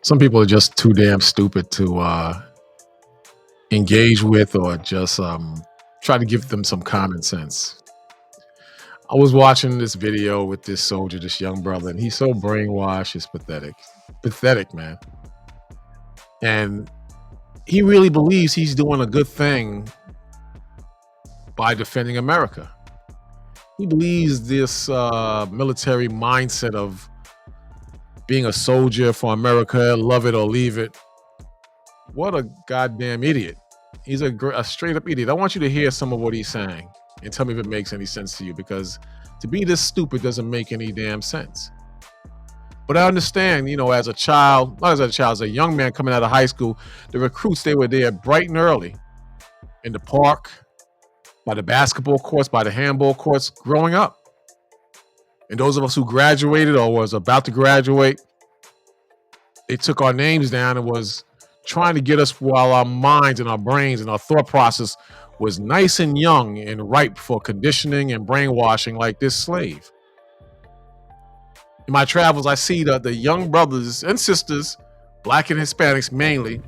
Some people are just too damn stupid to engage with or just try to give them some common sense. I was watching this video with this soldier, this young brother, and he's so brainwashed, it's pathetic. Pathetic, man. And he really believes he's doing a good thing by defending America. He believes this military mindset of being a soldier for America, love it or leave it. What a goddamn idiot. He's a straight up idiot. I want you to hear some of what he's saying and tell me if it makes any sense to you, because to be this stupid doesn't make any damn sense. But I understand, as a child, not as a child, as a young man coming out of high school, the recruits, they were there bright and early in the park, by the basketball courts, by the handball courts, growing up. And those of us who graduated or was about to graduate, they took our names down and was trying to get us while our minds and our brains and our thought process was nice and young and ripe for conditioning and brainwashing like this slave. In my travels, I see the young brothers and sisters, Black and Hispanics mainly,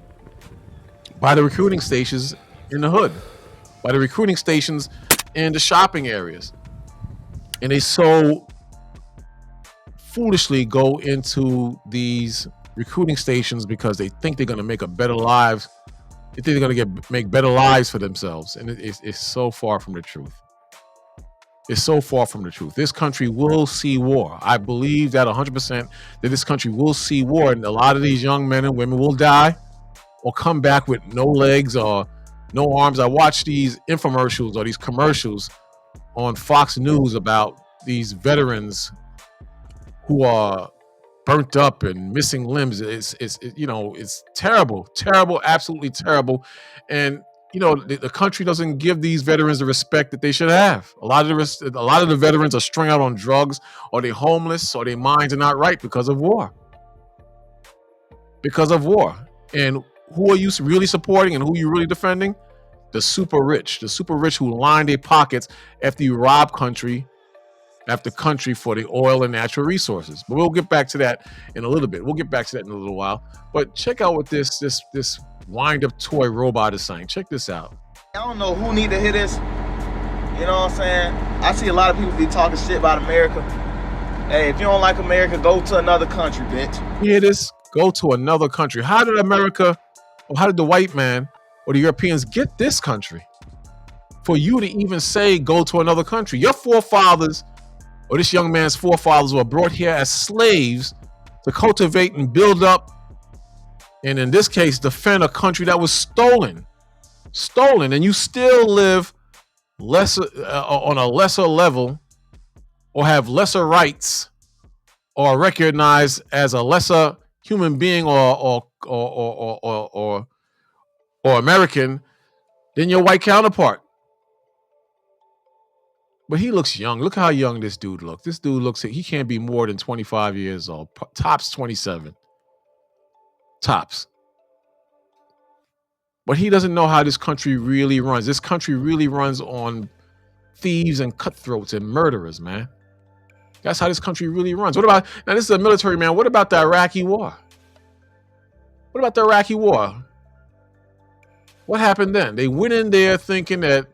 by the recruiting stations in the hood, by the recruiting stations in the shopping areas. And they so foolishly go into these recruiting stations because they think they're going to make a better lives. They think they're going to make better lives for themselves. And it's so far from the truth. It's so far from the truth. This country will see war. I believe that 100% that this country will see war. And a lot of these young men and women will die or come back with no legs or no arms. I watch these infomercials or these commercials on Fox News about these veterans who are burnt up and missing limbs. It's terrible, absolutely terrible. And the country doesn't give these veterans the respect that they should have. A lot of the veterans are strung out on drugs, or they're homeless, or their minds are not right because of war. Because of war. And who are you really supporting and who are you really defending? The super rich who line their pockets after you rob country after country for the oil and natural resources. But we'll get back to that in a little bit. We'll get back to that in a little while. But check out what this wind-up toy robot is saying. Check this out. I don't know who need to hear this. You know what I'm saying? I see a lot of people be talking shit about America. Hey, if you don't like America, go to another country, bitch. You hear this? Go to another country. How did America, or how did the white man or the Europeans get this country? For you to even say go to another country. Your forefathers, or this young man's forefathers, were brought here as slaves to cultivate and build up, and in this case, defend a country that was stolen, and you still live on a lesser level, or have lesser rights, or are recognized as a lesser human being or American than your white counterpart. But he looks young. Look how young this dude looks. This dude looks, he can't be more than 25 years old. Tops 27. Tops. But he doesn't know how this country really runs. This country really runs on thieves and cutthroats and murderers, man. That's how this country really runs. What about, now this is a military man, what about the Iraqi war? What about the Iraqi war? What happened then? They went in there thinking that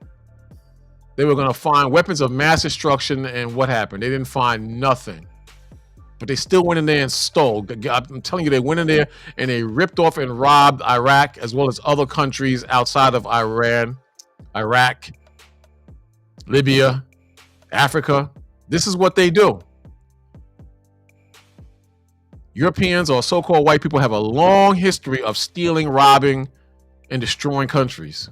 they were going to find weapons of mass destruction, and what happened? They didn't find nothing. But they still went in there and stole. I'm telling you, they went in there and they ripped off and robbed Iraq as well as other countries outside of Iran, Iraq, Libya, Africa. This is what they do. Europeans or so-called white people have a long history of stealing, robbing, and destroying countries.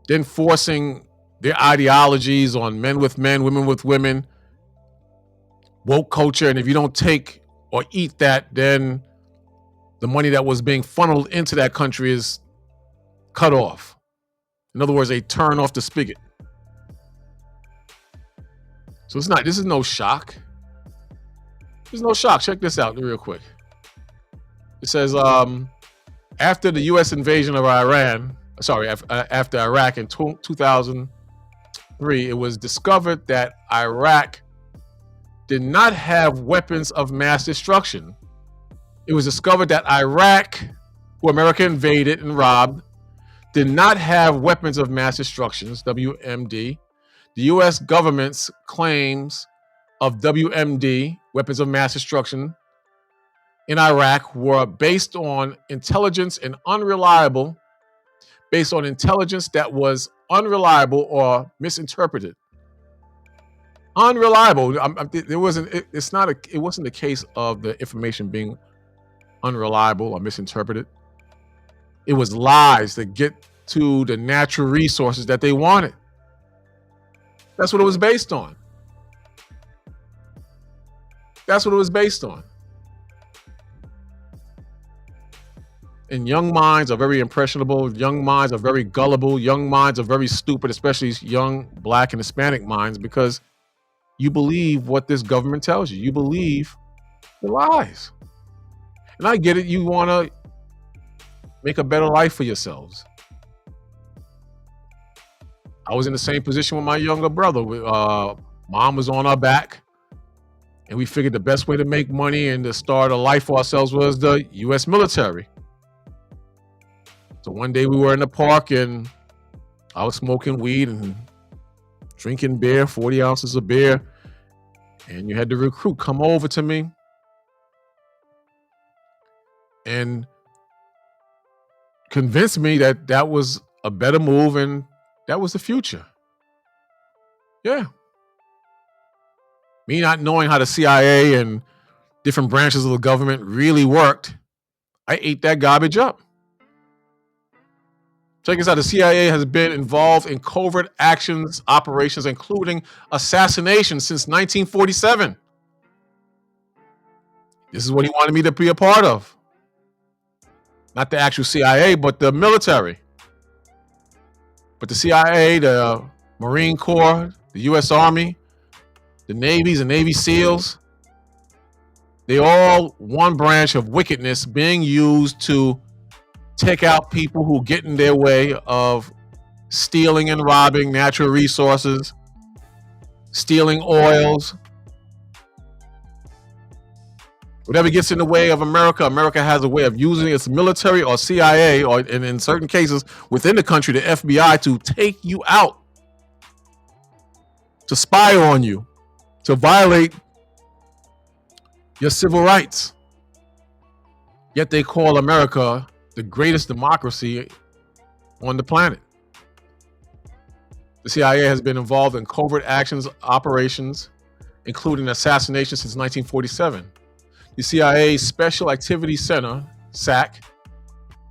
Then forcing their ideologies on men with men, women with women, woke culture. And if you don't take or eat that, then the money that was being funneled into that country is cut off. In other words, they turn off the spigot. So this is no shock. There's no shock. Check this out real quick. It says, after the U.S. invasion of Iran, sorry, after Iraq in 2003, it was discovered that Iraq did not have weapons of mass destruction. It was discovered that Iraq, who America invaded and robbed, did not have weapons of mass destruction, WMD. The U.S. government's claims of WMD, weapons of mass destruction, in Iraq were based on intelligence and unreliable, based on intelligence that was unreliable or misinterpreted. Unreliable. It wasn't the case of the information being unreliable or misinterpreted. It was lies that get to the natural resources that they wanted. That's what it was based on. That's what it was based on. And young minds are very impressionable. Young minds are very gullible. Young minds are very stupid, especially young Black and Hispanic minds, because you believe what this government tells you. You believe the lies. And I get it. You want to make a better life for yourselves. I was in the same position with my younger brother. Mom was on our back, and we figured the best way to make money and to start a life for ourselves was the U.S. military. So one day we were in the park, and I was smoking weed and drinking beer, 40 ounces of beer, and you had the recruit come over to me and convince me that that was a better move and that was the future. Yeah. Me not knowing how the CIA and different branches of the government really worked, I ate that garbage up. Check this out. The CIA has been involved in covert actions, operations, including assassination since 1947. This is what he wanted me to be a part of. Not the actual CIA, but the military. But the CIA, the Marine Corps, the U.S. Army, the Navies and Navy SEALs, they all one branch of wickedness being used to take out people who get in their way of stealing and robbing natural resources, stealing oils. Whatever gets in the way of America, America has a way of using its military or CIA, or in certain cases within the country, the FBI, to take you out, to spy on you, to violate your civil rights. Yet they call America the greatest democracy on the planet. The CIA has been involved in covert actions, operations, including assassination since 1947. The CIA Special Activities Center, SAC,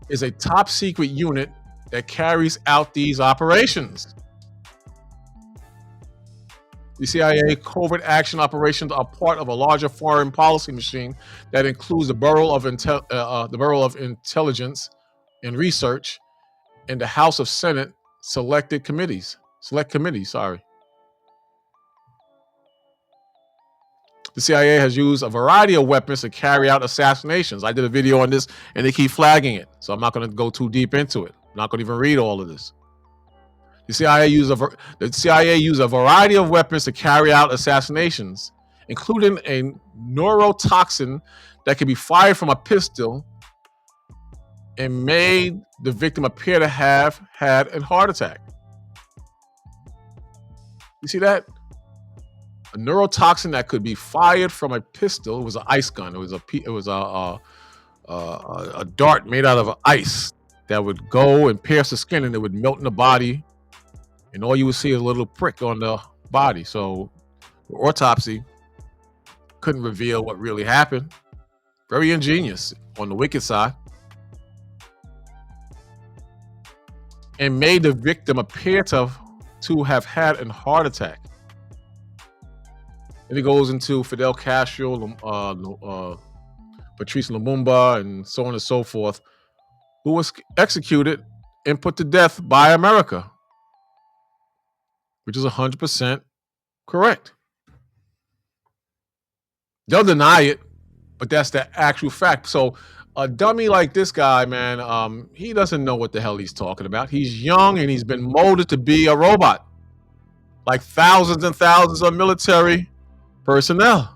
is a top secret unit that carries out these operations. The CIA covert action operations are part of a larger foreign policy machine that includes the Bureau of Intelligence and Research and the House of Senate Select Committees. The CIA has used a variety of weapons to carry out assassinations. I did a video on this, and they keep flagging it, so I'm not going to go too deep into it. I'm not going to even read all of this. The CIA used a variety of weapons to carry out assassinations, including a neurotoxin that can be fired from a pistol and made the victim appear to have had a heart attack. You see that? A neurotoxin that could be fired from a pistol. It was an ice gun. It was a dart made out of ice that would go and pierce the skin, and it would melt in the body. And all you would see is a little prick on the body. So the autopsy couldn't reveal what really happened. Very ingenious on the wicked side. And made the victim appear to have had a heart attack. And it goes into Fidel Castro, Patrice Lumumba, and so on and so forth, who was executed and put to death by America, which is 100% correct. They'll deny it, but that's the actual fact. So a dummy like this guy, man, he doesn't know what the hell he's talking about. He's young and he's been molded to be a robot, like thousands and thousands of military personnel.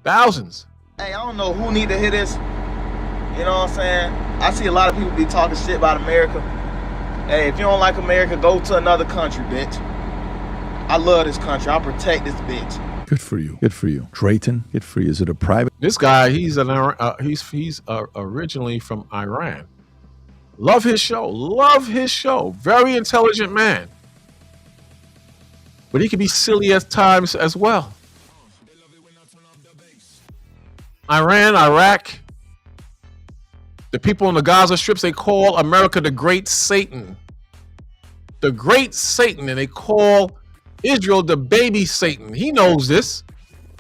Thousands. Hey, I don't know who need to hear this. You know what I'm saying? I see a lot of people be talking shit about America. Hey, if you don't like America, go to another country, bitch. I love this country. I'll protect this bitch. Good for you. Good for you. Drayton, good for you. Is it a private? This guy, he's originally from Iran. Love his show. Love his show. Very intelligent man. But he can be silly at times as well. Iran, Iraq, the people in the Gaza strips, they call America the Great Satan. The Great Satan, and they call Israel the baby Satan. He knows this,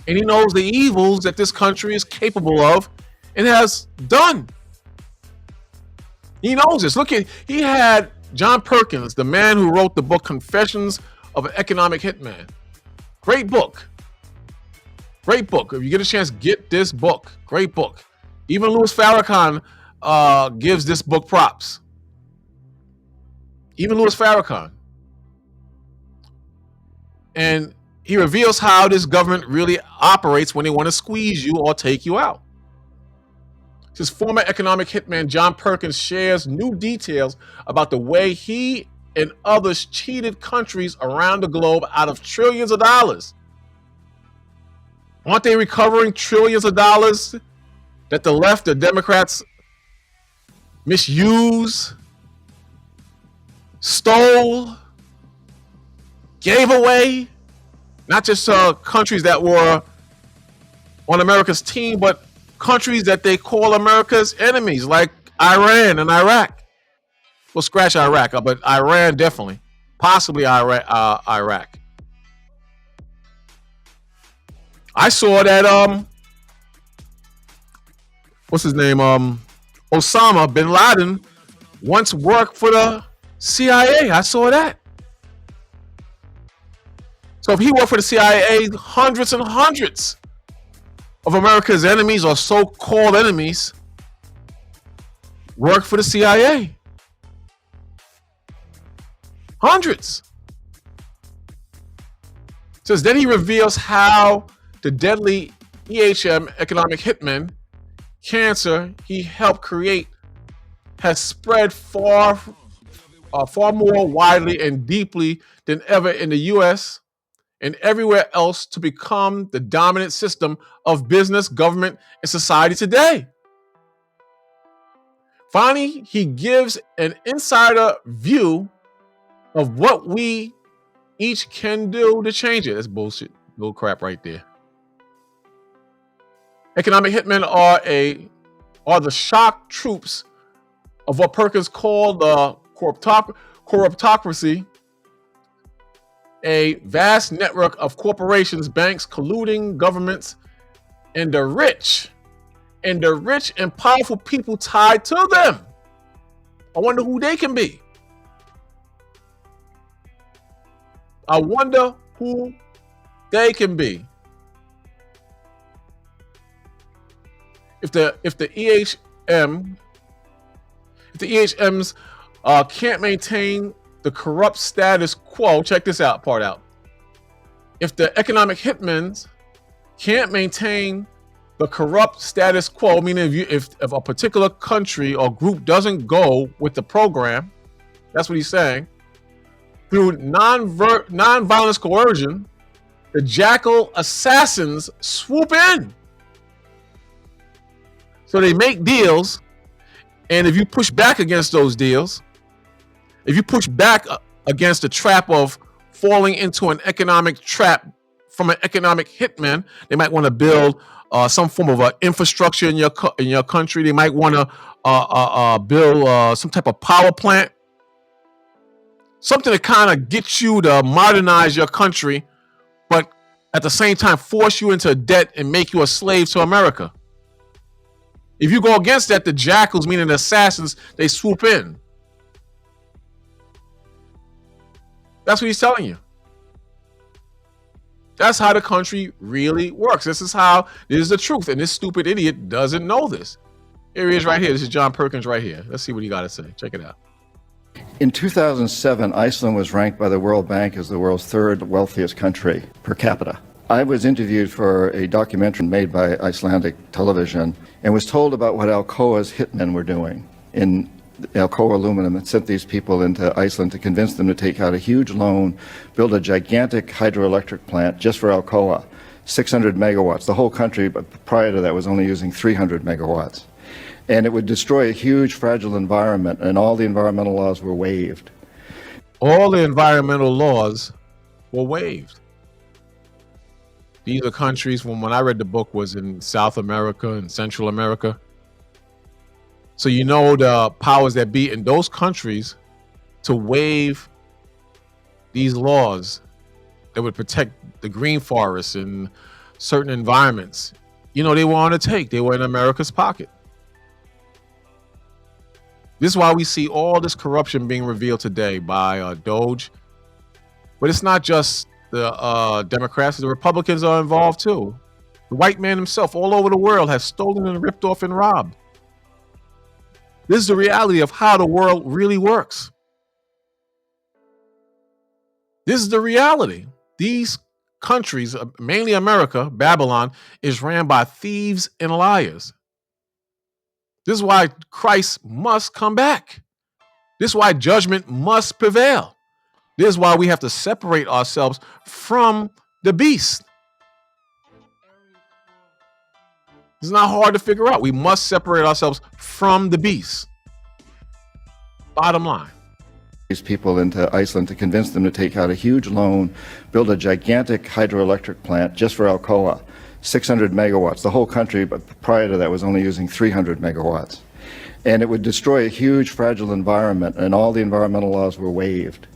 and he knows the evils that this country is capable of and has done. He knows this. Look at, he had John Perkins, the man who wrote the book Confessions of an Economic Hitman. Great book. Great book. If you get a chance, get this book. Great book. Even Louis Farrakhan gives this book props. Even Louis Farrakhan. And he reveals how this government really operates when they want to squeeze you or take you out. His former economic hitman John Perkins shares new details about the way he and others cheated countries around the globe out of trillions of dollars. Aren't they recovering trillions of dollars that the left, the Democrats, misuse, stole, gave away? Not just countries that were on America's team, but countries that they call America's enemies, like Iran and Iraq. Well, scratch Iraq, but Iran definitely, possibly Iraq. I saw that what's his name? Osama bin Laden once worked for the CIA. I saw that. So if he worked for the CIA, hundreds and hundreds of America's enemies or so-called enemies worked for the CIA. Hundreds. Says then he reveals how the deadly EHM, economic hitman, cancer he helped create has spread far more widely and deeply than ever in the U.S. and everywhere else to become the dominant system of business, government, and society today. Finally, he gives an insider view of what we each can do to change it. That's bullshit, bull crap right there. Economic hitmen are the shock troops of what Perkins called the corruptocracy, a vast network of corporations, banks, colluding governments, and the rich and powerful people tied to them. I wonder who they can be. I wonder who they can be. If the EHMs can't maintain the corrupt status quo, check this part out. If the economic hitmen can't maintain the corrupt status quo, meaning if a particular country or group doesn't go with the program, that's what he's saying, through non-violence coercion, the jackal assassins swoop in. So they make deals, and if you push back against those deals, if you push back against the trap of falling into an economic trap from an economic hitman, they might want to build some form of infrastructure in your country. They might want to build some type of power plant, something to kind of get you to modernize your country, but at the same time force you into debt and make you a slave to America. If you go against that, the jackals, meaning the assassins, they swoop in. That's what he's telling you. That's how the country really works. This is the truth. And this stupid idiot doesn't know this. Here he is right here. This is John Perkins right here. Let's see what he got to say. Check it out. In 2007, Iceland was ranked by the World Bank as the world's third wealthiest country per capita. I was interviewed for a documentary made by Icelandic television and was told about what Alcoa's hitmen were doing. In Alcoa Aluminum had sent these people into Iceland to convince them to take out a huge loan, build a gigantic hydroelectric plant just for Alcoa, 600 megawatts. The whole country, but prior to that, was only using 300 megawatts. And it would destroy a huge, fragile environment, and all the environmental laws were waived. All the environmental laws were waived. These are countries, when I read the book, was in South America and Central America. So you know the powers that be in those countries to waive these laws that would protect the green forests and certain environments. You know, they were on a take. They were in America's pocket. This is why we see all this corruption being revealed today by Doge. But it's not just the Democrats. The Republicans are involved too. The white man himself all over the world has stolen and ripped off and robbed. This is the reality of how the world really works. This is the reality. These countries, mainly America, Babylon, is ran by thieves and liars. This is why Christ must come back. This is why judgment must prevail. This is why we have to separate ourselves from the beast. It's not hard to figure out. We must separate ourselves from the beast. Bottom line. These people into Iceland to convince them to take out a huge loan, build a gigantic hydroelectric plant just for Alcoa, 600 megawatts. The whole country, but prior to that, was only using 300 megawatts. And it would destroy a huge, fragile environment, and all the environmental laws were waived.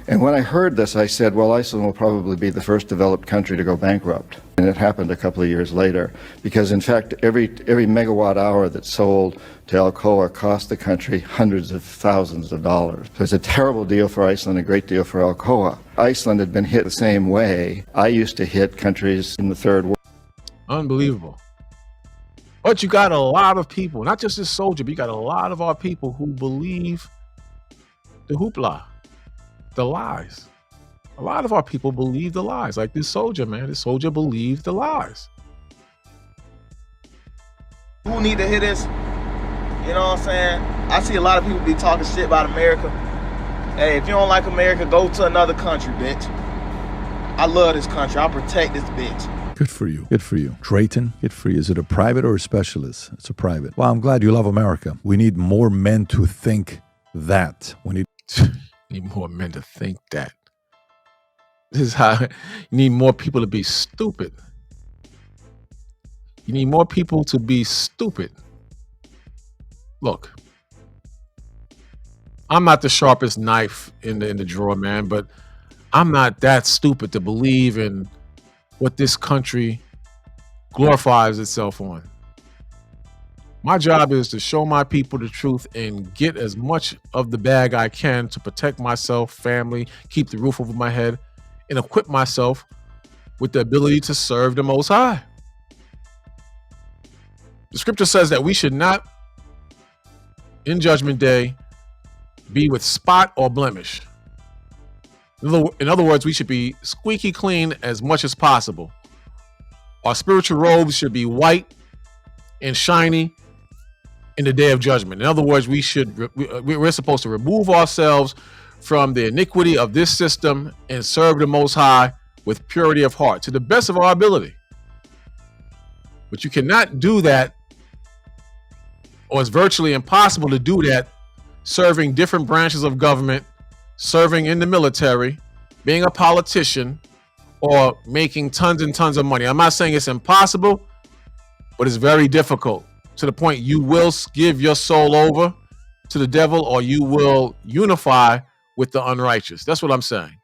And when I heard this, I said, well, Iceland will probably be the first developed country to go bankrupt. And it happened a couple of years later, because in fact, every megawatt hour that's sold to Alcoa cost the country hundreds of thousands of dollars. So it's a terrible deal for Iceland, a great deal for Alcoa. Iceland had been hit the same way I used to hit countries in the third world. Unbelievable. But you got a lot of people, not just this soldier, but you got a lot of our people who believe the hoopla, the lies. A lot of our people believe the lies. Like this soldier, man. This soldier believed the lies. Who need to hear this? You know what I'm saying? I see a lot of people be talking shit about America. Hey, if you don't like America, go to another country, bitch. I love this country. I'll protect this bitch. Good for you. Good for you. Drayton, good for you. Is it a private or a specialist? It's a private. Well, I'm glad you love America. We need more men to think that. We need more men to think that. This is how you need more people to be stupid. You need more people to be stupid. Look, I'm not the sharpest knife in the drawer, man, but I'm not that stupid to believe in what this country glorifies itself on. My job is to show my people the truth and get as much of the bag I can to protect myself, family, keep the roof over my head, and equip myself with the ability to serve the Most High. The scripture says that we should not, in Judgment Day, be with spot or blemish. In other words, we should be squeaky clean as much as possible. Our spiritual robes should be white and shiny in the day of judgment. In other words, we're supposed to remove ourselves from the iniquity of this system and serve the Most High with purity of heart to the best of our ability. But you cannot do that, or it's virtually impossible to do that, serving different branches of government, serving in the military, being a politician, or making tons and tons of money. I'm not saying it's impossible, but it's very difficult, to the point you will give your soul over to the devil, or you will unify with the unrighteous. That's what I'm saying.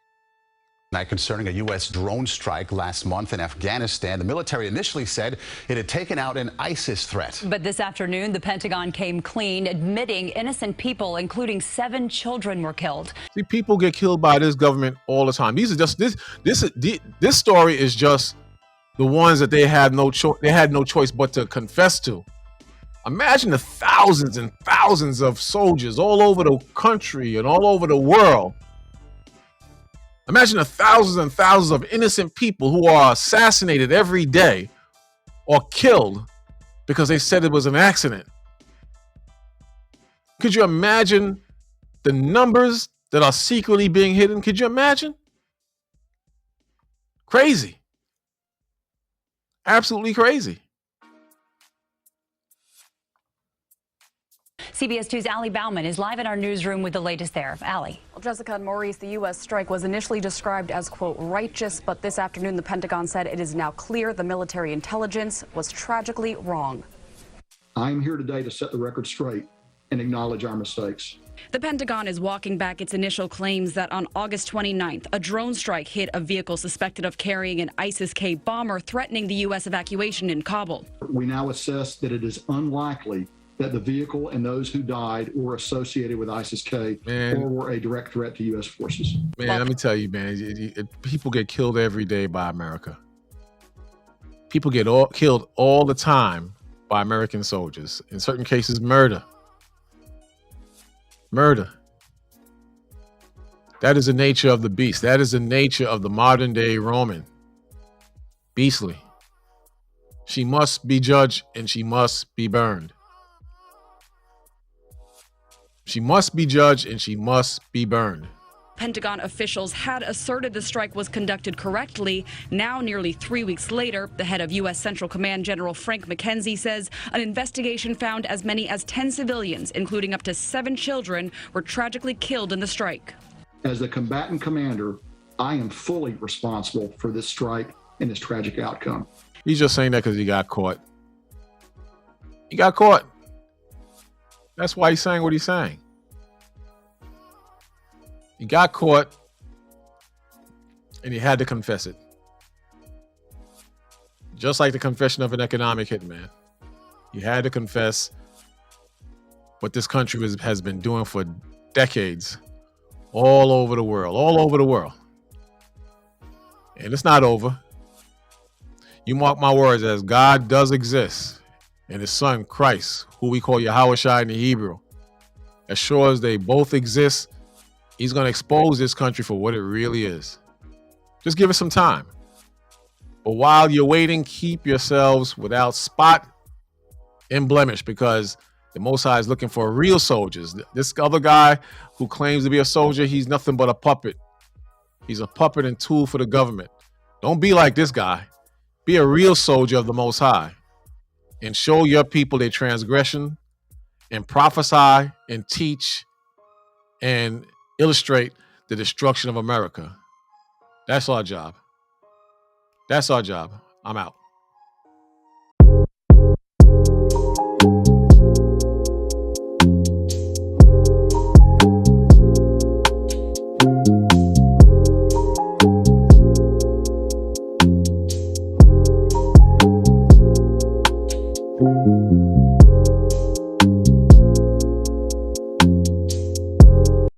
Night concerning a U.S. drone strike last month in Afghanistan. The military initially said it had taken out an ISIS threat. But this afternoon, the Pentagon came clean, admitting innocent people, including 7 children, were killed. See, people get killed by this government all the time. These are just this story is just the ones that they had no choice but to confess to. Imagine the thousands and thousands of soldiers all over the country and all over the world. Imagine the thousands and thousands of innocent people who are assassinated every day or killed because they said it was an accident. Could you imagine the numbers that are secretly being hidden? Could you imagine? Crazy. Absolutely crazy. CBS 2's Allie Bauman is live in our newsroom with the latest there. Allie. Well, Jessica and Maurice, the U.S. strike was initially described as, quote, righteous, but this afternoon the Pentagon said it is now clear the military intelligence was tragically wrong. I'm here today to set the record straight and acknowledge our mistakes. The Pentagon is walking back its initial claims that on August 29th, a drone strike hit a vehicle suspected of carrying an ISIS-K bomber threatening the U.S. evacuation in Kabul. We now assess that it is unlikely that the vehicle and those who died were associated with ISIS-K or were a direct threat to U.S. forces. Man, let me tell you, man, people get killed every day by America. People get killed all the time by American soldiers. In certain cases, murder. Murder. That is the nature of the beast. That is the nature of the modern day Roman. Beastly. She must be judged and she must be burned. She must be judged and she must be burned. Pentagon officials had asserted the strike was conducted correctly. Now, nearly 3 weeks later, the head of U.S. Central Command, General Frank McKenzie, says an investigation found as many as 10 civilians, including up to 7 children, were tragically killed in the strike. As the combatant commander, I am fully responsible for this strike and this tragic outcome. He's just saying that because he got caught. He got caught. That's why he's saying what he's saying. He got caught and he had to confess it. Just like the confession of an economic hitman. He had to confess what this country has been doing for decades all over the world. And it's not over. You mark my words, as God does exist and his son Christ, who we call Yahushua in the Hebrew, as sure as they both exist, he's going to expose this country for what it really is. Just give it some time. But while you're waiting, keep yourselves without spot and blemish, because the Most High is looking for real soldiers. This other guy who claims to be a soldier, he's nothing but a puppet. He's a puppet and tool for the government. Don't be like this guy. Be a real soldier of the Most High and show your people their transgression and prophesy and teach and illustrate the destruction of America. That's our job. That's our job. I'm out.